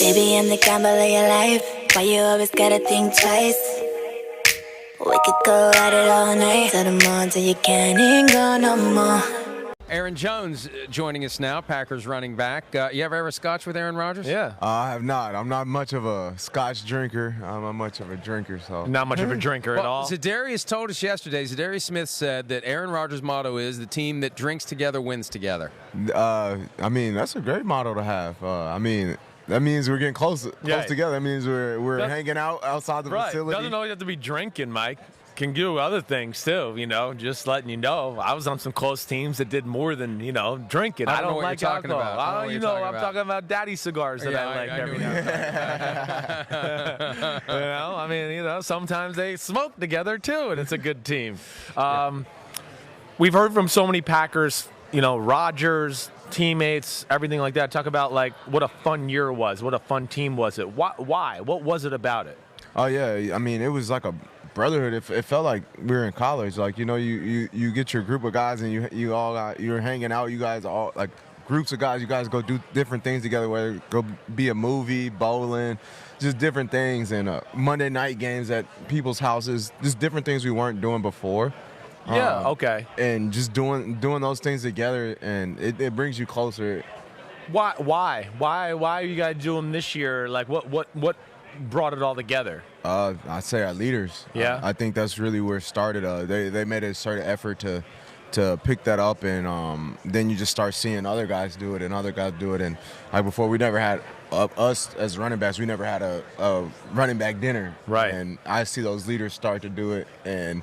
Baby, I'm the gamble of your life. Why you always gotta think twice? We could go at it all night. Till the morning till you can't even go no more. Aaron Jones joining us now, Packers running back. You ever scotch with Aaron Rodgers? Yeah. I have not. I'm not much of a Scotch drinker. I'm not much of a drinker, so. Not much of a drinker at all. Zadarius told us yesterday, Zadarius Smith said that Aaron Rodgers' motto is the team that drinks together wins together. I mean, that's a great motto to have. I mean, that means we're getting close together. That means we're hanging out outside the facility. Doesn't always have to be drinking, Mike. Can do other things too, just letting you know. I was on some close teams that did more than, drinking. I don't know what like you're talking alcohol. about. I'm talking about daddy cigars that I like every now and then. Sometimes they smoke together too, and it's a good team. We've heard from so many Packers, Rodgers, teammates, everything like that. Talk about like what a fun year was, what a fun team was it. Why? What was it about it? Oh yeah, I mean, it was like a brotherhood. It felt like we were in college. Like, you get your group of guys and you're hanging out. You guys all like groups of guys. You guys go do different things together. Whether go be a movie, bowling, just different things, and Monday night games at people's houses. Just different things we weren't doing before. Yeah. Okay. And just doing those things together, and it brings you closer. Why are you guys doing this year? Like what brought it all together? I'd say our leaders. Yeah. I think that's really where it started. They made a certain effort to pick that up, and then you just start seeing other guys do it and other guys do it. And like before, we never had us as running backs. We never had a running back dinner. Right. And I see those leaders start to do it and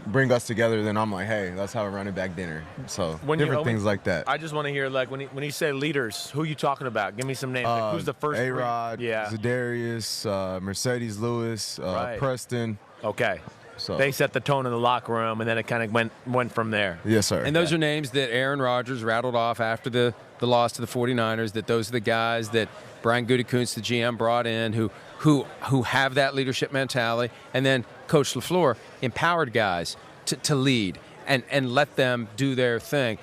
bring us together. Then I'm like, hey, let's have a running back dinner. So different things like that. I just want to hear, like, when you say leaders, who are you talking about? Give me some names. Like, who's the first? A-Rod, yeah. Zadarius, Mercedes Lewis, Preston. Okay. So they set the tone in the locker room, and then it kind of went from there. Yes, sir. And those are names that Aaron Rodgers rattled off after the loss to the 49ers, that those are the guys that Brian Gutekunst, the GM, brought in who have that leadership mentality. And then Coach LaFleur empowered guys to lead and let them do their thing.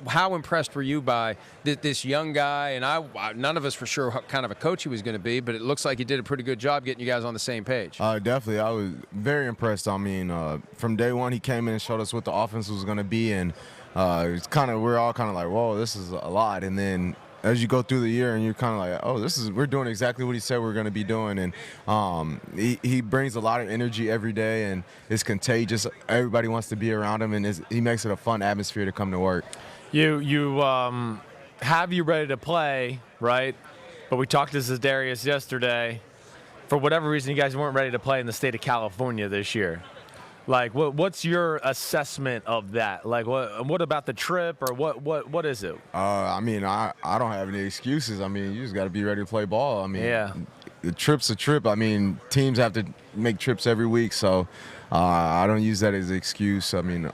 How impressed were you by this young guy? And none of us were sure what kind of a coach he was going to be, but it looks like he did a pretty good job getting you guys on the same page. Definitely. I was very impressed. I mean, from day one, he came in and showed us what the offense was going to be, and we're all kind of like, whoa, this is a lot. And then as you go through the year and you're kind of like, oh, we're doing exactly what he said we're going to be doing. And he brings a lot of energy every day, and it's contagious. Everybody wants to be around him, and he makes it a fun atmosphere to come to work. You have you ready to play, right? But we talked to Zadarius yesterday. For whatever reason, you guys weren't ready to play in the state of California this year. Like, what's your assessment of that? Like, what about the trip, or what is it? I mean, I don't have any excuses. I mean, you just got to be ready to play ball. I mean, yeah. The trip's a trip. I mean, teams have to make trips every week, so I don't use that as an excuse. I mean,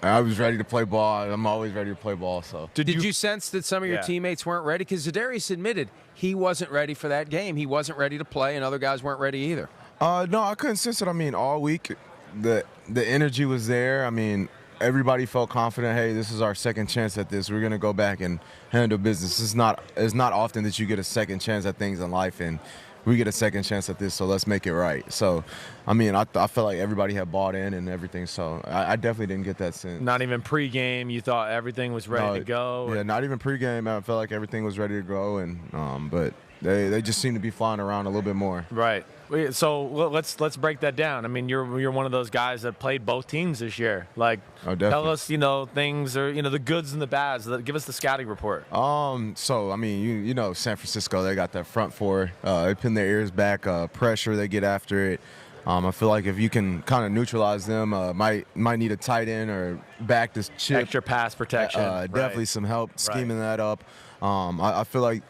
I was ready to play ball. I'm always ready to play ball. So, did you sense that some of your teammates weren't ready? Because Zadarius admitted he wasn't ready for that game. He wasn't ready to play, and other guys weren't ready either. No, I couldn't sense it. I mean, all week, the energy was there. I mean, everybody felt confident. Hey, this is our second chance at this. We're gonna go back and handle business. It's not often that you get a second chance at things in life, and we get a second chance at this. So let's make it right. So, I mean, I felt like everybody had bought in and everything. So I definitely didn't get that sense. Not even pregame, you thought everything was ready to go. Yeah, not even pregame. I felt like everything was ready to go, and but they just seem to be flying around a little bit more. Right. So let's break that down. I mean, you're one of those guys that played both teams this year. Like, tell us, things, or the goods and the bads. Give us the scouting report. So I mean, San Francisco, they got that front four. They pin their ears back, pressure. They get after it. I feel like if you can kind of neutralize them, might need a tight end or back this chip. Extra pass protection. Definitely some help scheming that up. I feel like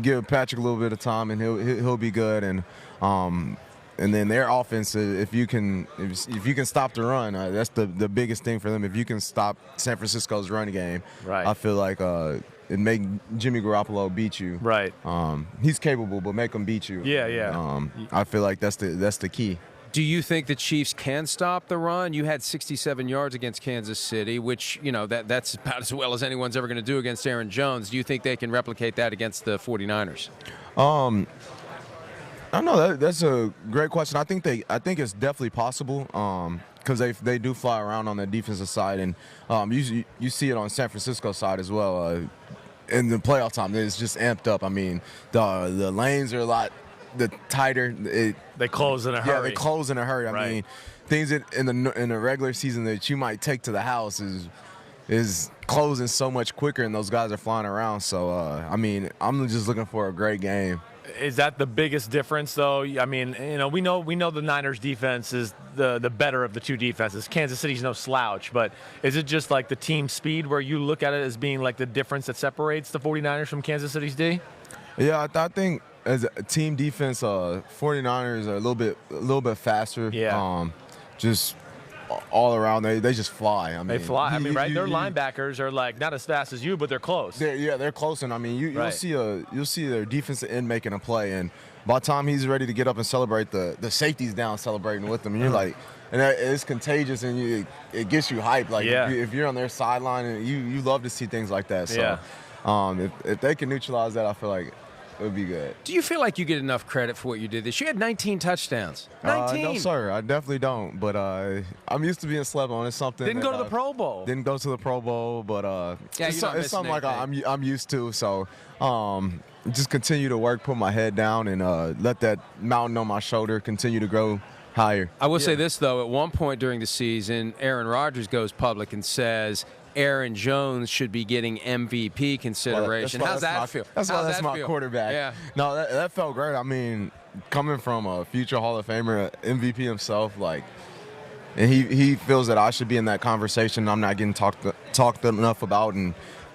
give Patrick a little bit of time and he'll be good. And then their offense, if you can stop the run, that's the biggest thing for them. If you can stop San Francisco's run game, I feel like it make Jimmy Garoppolo beat you. Right. He's capable, but make him beat you. Yeah. I feel like that's the key. Do you think the Chiefs can stop the run? You had 67 yards against Kansas City, which, that's about as well as anyone's ever going to do against Aaron Jones. Do you think they can replicate that against the 49ers? I don't know. That's a great question. I think it's definitely possible. Because they do fly around on the defensive side, and you see it on San Francisco side as well. In the playoff time, it's just amped up. I mean, the lanes are a lot tighter. They close in a hurry. Yeah, they close in a hurry. I mean, things that in the regular season that you might take to the house is closing so much quicker, and those guys are flying around. So I mean, I'm just looking for a great game. Is that the biggest difference, though? I mean, we know the Niners defense is the better of the two defenses. Kansas City's no slouch, but is it just like the team speed where you look at it as being like the difference that separates the 49ers from Kansas City's D? Yeah, I think as a team defense, 49ers are a little bit faster. Yeah. Just all around, they just fly. I mean, they fly. I mean, right? Their linebackers are like not as fast as you, but they're close. They're close, and I mean, you'll see their defensive end making a play, and by the time he's ready to get up and celebrate, the safety's down celebrating with him, and you're like, and it's contagious, and it gets you hyped. Like if you're on their sideline, and you love to see things like that. So, if they can neutralize that, I feel like it would be good. Do you feel like you get enough credit for what you did this year? You had 19 touchdowns. 19. No, sir. I definitely don't. But I'm used to being slept on. It's something. Didn't go to the Pro Bowl. Didn't go to the Pro Bowl, but it's something like I'm used to. So just continue to work, put my head down, and let that mountain on my shoulder continue to grow higher. I will say this, though. At one point during the season, Aaron Rodgers goes public and says Aaron Jones should be getting MVP consideration. How's that feel? That's my quarterback. Yeah. No, that felt great. I mean, coming from a future Hall of Famer, MVP himself, like, and he feels that I should be in that conversation. I'm not getting talked enough about, and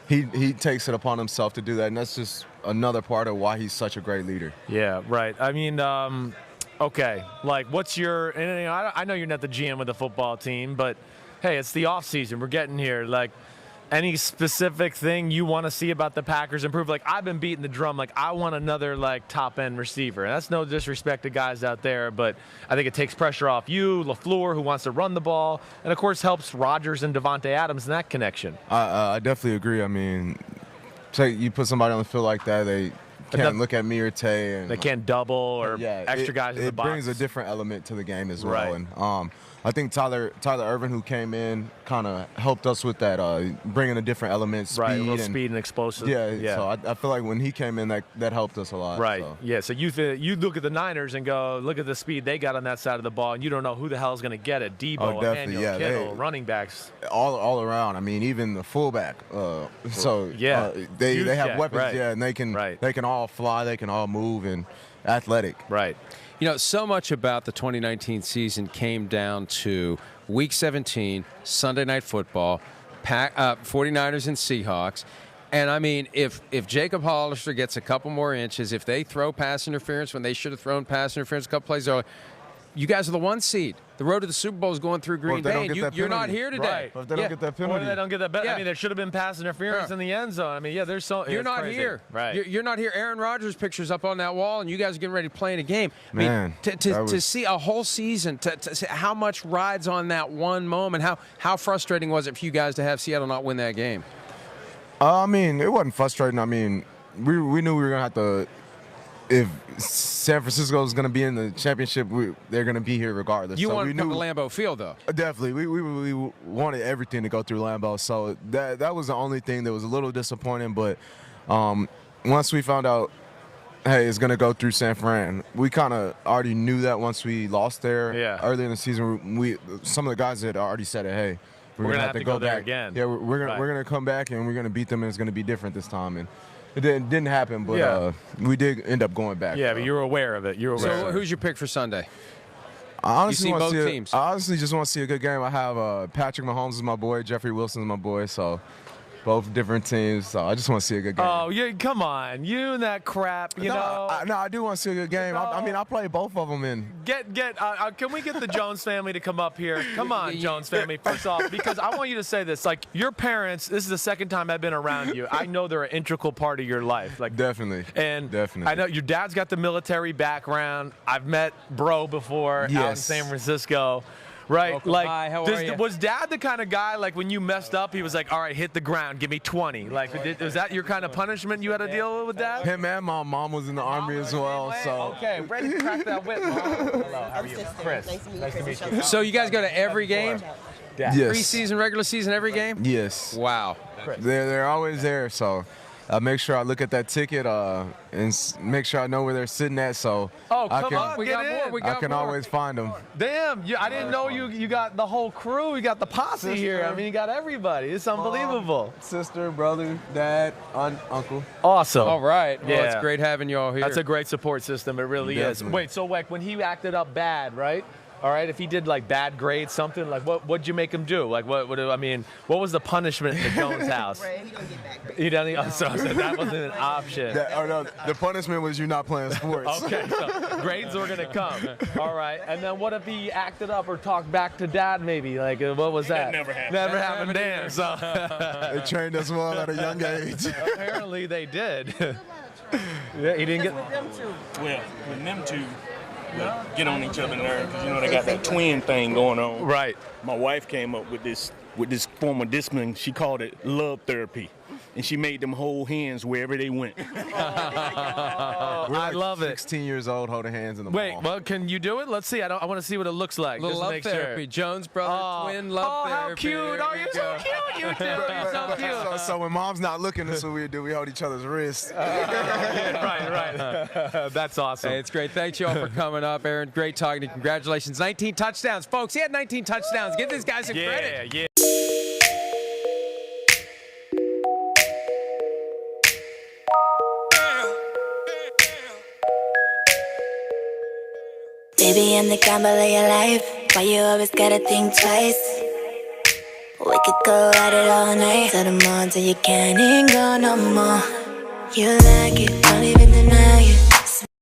he takes it upon himself to do that, and that's just another part of why he's such a great leader. Yeah, right. I mean, okay, like, what's your? And I know you're not the GM of the football team, but hey, it's the off season. We're getting here. Like, any specific thing you want to see about the Packers improve? Like, I've been beating the drum. Like, I want another, like, top-end receiver. And that's no disrespect to guys out there, but I think it takes pressure off you, LaFleur, who wants to run the ball, and, of course, helps Rodgers and Devontae Adams in that connection. I definitely agree. I mean, you put somebody on the field like that, they can't look at me or Tay. And they can't double or extra guys in the box. It brings a different element to the game as well. Right. And I think Tyler Ervin, who came in, kind of helped us with that, bringing a different element, speed. Right, a little speed and explosive. Yeah. So I feel like when he came in, that helped us a lot. Right, so. Yeah. So you look at the Niners and go, look at the speed they got on that side of the ball, and you don't know who the hell is going to get it. Debo, Emmanuel, Kittle, running backs. All around. I mean, even the fullback. They have weapons, and they can all fly, they can all move, and athletic. Right. You know, so much about the 2019 season came down to Week 17, Sunday Night Football, 49ers and Seahawks. And, I mean, if Jacob Hollister gets a couple more inches, if they throw pass interference when they should have thrown pass interference a couple plays earlier, you guys are the 1 seed. The road to the Super Bowl is going through Green Bay, and you're not here today. If they don't get that penalty. Or they don't get that I mean, there should have been pass interference in the end zone. I mean, there's so. You're not crazy. here. Right. You're not here. Aaron Rodgers' picture's up on that wall, and you guys are getting ready to play in a game. I mean, to see a whole season, to see how much rides on that one moment, how frustrating was it for you guys to have Seattle not win that game? I mean, it wasn't frustrating. I mean, we knew we were going to have to. If San Francisco is going to be in the championship, they're going to be here regardless. You want to come to Lambeau Field, though. Definitely. We wanted everything to go through Lambeau, so that was the only thing that was a little disappointing. But once we found out, hey, it's going to go through San Fran, we kind of already knew that once we lost there early in the season. Some of the guys had already said it, hey, we're going to have to go there back again. Yeah, we're going to come back, and we're going to beat them, and it's going to be different this time. And it didn't happen, but we did end up going back. Yeah, but you were aware of it. So who's your pick for Sunday? I honestly you see both teams. I honestly just want to see a good game. I have Patrick Mahomes is my boy, Jeffrey Wilson is my boy, so both different teams. So I just want to see a good game. Oh, yeah, come on. You and that crap, you know. I do want to see a good game. No. I mean, I play both of them in. Can we get the Jones family to come up here? Come on, Jones family, first off, because I want you to say this. Like, your parents, this is the second time I've been around you. I know they're an integral part of your life. Like, definitely. And definitely. I know your dad's got the military background. I've met Bro before out in San Francisco. right? Welcome by. How are you? Was Dad the kind of guy like when you messed up, he was like, "All right, hit the ground, give me 20." Like, was that your kind of punishment you had to deal with, Dad? Him and my mom was in the Army as well, so. Okay, ready to crack that whip, Mom. Hello, how are you? Chris. Nice to meet you. So you guys go to every game? Dad. Yes. Preseason, regular season, every game? Yes. Wow. They're always there, so I make sure I look at that ticket and make sure I know where they're sitting at, so Oh, I come can, on, get in. I can always find them. Damn, I didn't know you got the whole crew. You got the posse here. I mean, you got everybody. It's unbelievable. Mom, sister, brother, dad, aunt, uncle. Awesome. All right. Well, Yeah. it's great having you all here. That's a great support system. It really is. Definitely. Wait, so like when he acted up bad, right? All right, if he did like bad grades, something like what'd you make him do? Like what I mean, what was the punishment in the Jones house? Right, he don't get back. He doesn't. Oh, so that wasn't an option. No, the punishment was you not playing sports. Okay, so grades were gonna come. All right, and then what if he acted up or talked back to Dad? Maybe like what was that? never happened. Never happened. Damn. So They trained us well at a young age. apparently they did. Yeah, he didn't get. With them two. Well, with them two, get on each other's nerves because they got that twin thing going on. Right. My wife came up with this form of discipline. She called it love therapy, and she made them hold hands wherever they went. I love it. 16 years old, holding hands in the Wait, mall. well, can you do it? Let's see. I want to see what it looks like. Little just to love make therapy. Sure. Jones brother, twin love how therapy. cute! There Oh, we you're so go. cute, you two. You're so cute. So when mom's not looking, that's what we do. We hold each other's wrists. Right. That's awesome. Hey, it's great. Thanks you all for coming up, Aaron. Great talking to you. Congratulations. 19 touchdowns. Folks, he had 19 touchdowns. Give these guys some credit. Yeah. Baby, I'm the gamble of your life. Why you always gotta think twice? We could go at it all night till the morning till you can't even go no more. You like it, don't even deny it.